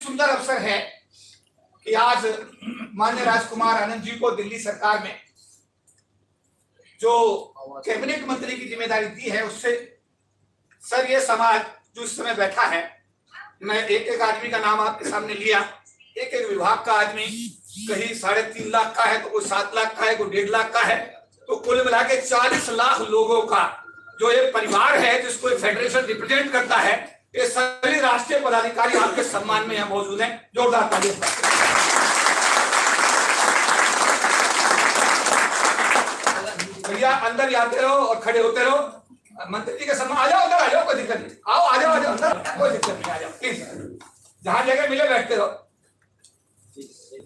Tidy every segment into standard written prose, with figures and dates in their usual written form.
सुंदर अवसर है कि आज माननीय राजकुमार आनंद जी को दिल्ली सरकार में जो कैबिनेट मंत्री की जिम्मेदारी दी है, उससे सर ये समाज जो इस समय बैठा है, मैं एक एक आदमी का नाम आपके सामने लिया, एक एक विभाग का आदमी कहीं 3.5 लाख का है, तो कोई 7 लाख का है, कोई 1.5 लाख का है, तो कुल मिला के 40 लाख लोगों का जो एक परिवार है जिसको एक फेडरेशन रिप्रेजेंट करता है, ये सभी राष्ट्रीय पदाधिकारी आपके सम्मान में यहाँ मौजूद हैं। जोरदार तालियां। भैया अंदर आते रहो और खड़े होते रहो। मंत्री जी के सम्मान, आ जाओ अंदर, आ जाओ, कोई दिक्कत नहीं, आओ आ जाओ अंदर, कोई दिक्कत नहीं, आ जाओ प्लीज, जहां जगह मिले बैठते रहो।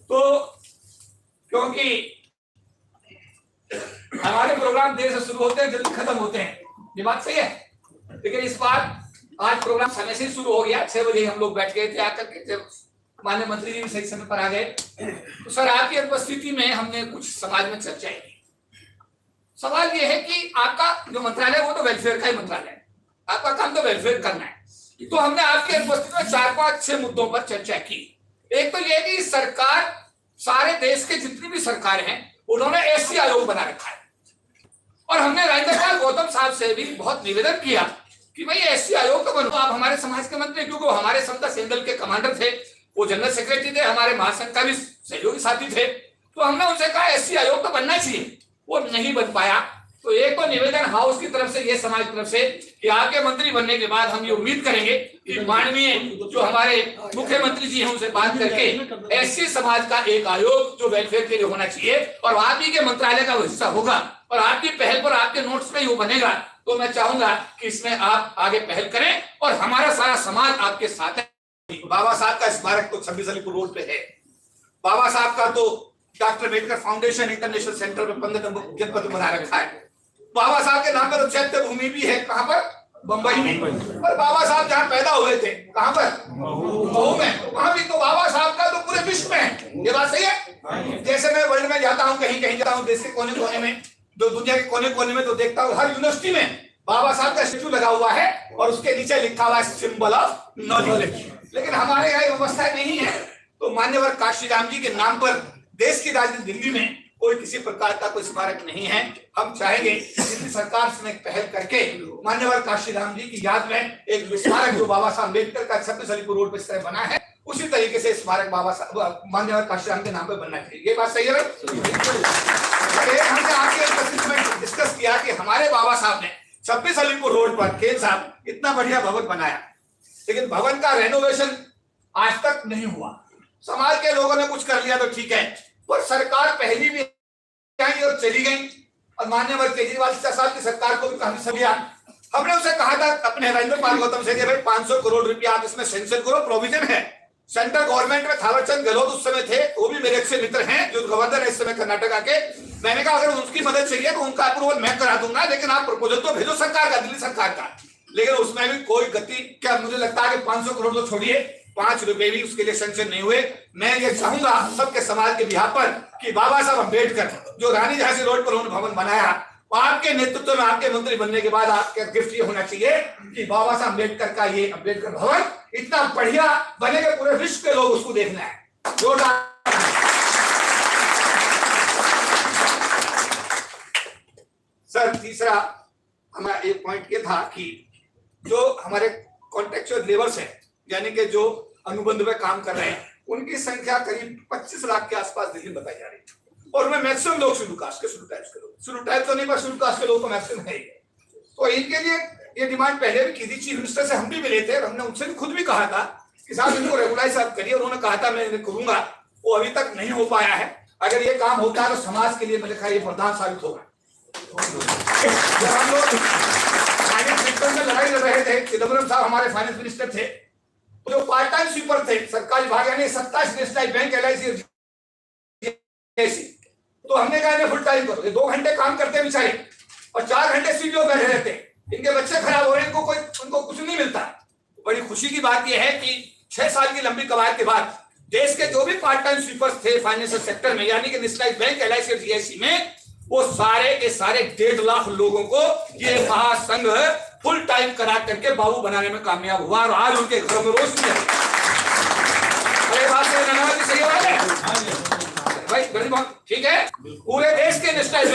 तो क्योंकि हमारे प्रोग्राम देर से शुरू होते हैं, जल्दी खत्म होते हैं, ये बात सही है, लेकिन इस बार आज प्रोग्राम समय से शुरू हो गया। 6 बजे हम लोग बैठ गए थे, आकर के जब माननीय मंत्री जी भी सही समय पर आ गए, तो सर आपकी उपस्थिति में हमने कुछ समाज में चर्चाएं की। सवाल ये है कि आपका जो मंत्रालय है वो तो वेलफेयर का ही मंत्रालय है, आपका काम तो वेलफेयर करना है, तो हमने आपकी उपस्थिति में 4-5-6 मुद्दों पर चर्चा की। एक तो ये कि सरकार, सारे देश के जितनी भी सरकारें हैं उन्होंने एससी आयोग बना रखा है, और हमने राजेंद्र गौतम साहब से भी बहुत निवेदन किया कि भाई एससी आयोग तो बनो, आप हमारे समाज के मंत्री, क्योंकि वो हमारे समता सेंदल के कमांडर थे, वो जनरल सेक्रेटरी थे, हमारे महासंघ का भी सहयोगी साथी थे, तो हमने उनसे कहा एससी आयोग तो बनना चाहिए, वो नहीं बन पाया। तो एक तो निवेदन हाउस की तरफ से, ये समाज की तरफ से, कि आपके मंत्री बनने के बाद हम ये उम्मीद करेंगे कि माननीय जो हमारे मुख्यमंत्री जी हैं उनसे बात करके एससी समाज का एक आयोग जो वेलफेयर के लिए होना चाहिए, और आप ही के मंत्रालय का वो हिस्सा होगा, और आपकी पहल पर, आपके नोट्स पे वो बनेगा, तो मैं चाहूंगा कि इसमें आप आगे पहल करें और हमारा सारा समाज आपके साथ है। बाबा साहब का स्मारक तो 26 अलीपुर रोड पे है, बाबा साहब का तो doctor Ambedkar foundation international centre में 15 जनपद बना रखा है, बाबा साहब के नाम पर चैत्य भूमि भी है, कहां पर? बंबई में। और बाबा साहब जहां पैदा हुए थे, कहां पर? महू में, वहां भी तो बाबा साहब का तो पूरे विश्व में है, ये बात सही है। जैसे मैं वर्ल्ड में जाता हूं, कहीं कहीं जाता हूं, देश के कोने कोने में, जो दुनिया के कोने कोने में, तो देखता हूं हर यूनिवर्सिटी में बाबा साहब का स्टैचू लगा हुआ है और उसके नीचे लिखा हुआ है सिंबल ऑफ नॉलेज। लेकिन हमारे यहाँ व्यवस्था नहीं है, तो मान्यवर काशीराम जी के नाम पर देश की राजधानी दिल्ली में कोई किसी प्रकार का कोई स्मारक नहीं है। हम चाहेंगे दिल्ली सरकार से पहल करके मान्यवर काशीराम जी की याद में एक स्मारक जो बाबा साहब अम्बेडकर का 26 अलीपुर रोड पर इस तरह बना है, उसी तरीके से स्मारक बाबा साहब मान्यवर काशीराम के नाम पर बनना चाहिए। ये बात सही है। हमने आपके उपस्थिति में डिस्कस किया कि हमारे बाबा साहब ने 26 अलीपुर रोड पर खेल साहब इतना बढ़िया भवन बनाया, लेकिन भवन का रेनोवेशन आज तक नहीं हुआ। समाज के लोगों ने कुछ कर लिया तो ठीक है, पर सरकार पहली भी आई और चली गई, और माननीय केजरीवाल साहब की सरकार को भी काफी सब दिया। हमने उसे कहा था अपने राजेंद्र पाल गौतम से कि भाई 500 करोड़ रुपया आप इसमें सेंक्शन करो, प्रोविजन है। सेंट्रल गवर्नमेंट में थावरचंद गहलोत उस समय थे, वो भी मेरे अच्छे मित्र हैं, जो गवर्नर है इस समय कर्नाटका के। मैंने कहा अगर उनकी मदद चाहिए तो उनका अप्रूवल मैं करा दूंगा, लेकिन आप प्रपोजल तो भेजो सरकार का, दिल्ली सरकार का। लेकिन उसमें भी कोई गति, क्या मुझे लगता है कि 500 करोड़ तो छोड़िए, 5 रुपए भी उसके लिए सेंक्शन नहीं हुए। मैं ये चाहूंगा सबके समाज के बिहार पर कि बाबा साहब अम्बेडकर जो रानी झांसी रोड पर उन्होंने भवन बनाया, आपके नेतृत्व में, आपके मंत्री बनने के बाद आपका गिफ्ट ये होना चाहिए कि बाबा साहब अम्बेडकर का ये अम्बेडकर भवन इतना बढ़िया बनेगा, पूरे विश्व के लोग उसको देखना है। जोरदार। सर तीसरा हमारा एक पॉइंट ये था कि जो हमारे कॉन्ट्रैक्चुअल लेबर्स हैं, यानी कि जो अनुबंध में काम कर रहे हैं, उनकी संख्या करीब 25 लाख के आसपास दिल्ली बताई जा रही है, और उनमें मैक्सिमम लोग शेड्यूल कास्ट के, शेड्यूल टाइप्स के लोग, शेड्यूल टाइप तो नहीं पर शेड्यूल कास्ट के लोग तो मैक्सिमम है ही। तो इनके लिए ये डिमांड पहले भी की थी, चीफ मिनिस्टर से हम भी मिले थे, और हमने उनसे भी खुद भी कहा था कि साहब इनको रेगुलाइज आप करिए, उन्होंने कहा था मैं इन्हें करूंगा, वो अभी तक नहीं हो पाया है। अगर ये काम होता है तो समाज के लिए मैंने कहा ये वरदान साबित होगा। जब हम लोग फाइनेंस सेक्टर में लड़ाई लड़ रहे थे, चिदम्बरम साहब हमारे फाइनेंस मिनिस्टर थे, जो पार्ट टाइम स्वीपर थे सरकारी विभाग, यानी 27 नेशनलाइज बैंक, LIC, तो हमने कहा फुल टाइम करो। ये 2 घंटे काम करते बेचारे, और 4 घंटे सीपीओ बैठे रहते, इनके बच्चे खराब हो रहे हैं, उनको कुछ नहीं मिलता। बड़ी खुशी की बात यह है कि 6 साल की लंबी कवायद के बाद देश के जो भी पार्ट टाइम स्वीपर्स थे फाइनेंशियल सेक्टर में, यानी कि नेशनलाइज बैंक, LIC और GIC में, वो सारे के सारे 1.5 लाख लोगों को ये महासंघ फुल टाइम करा करके बाबू बनाने में कामयाब हुआ, और आज उनके घरों में रोशनी है। ठीक है, पूरे देश के नेशनल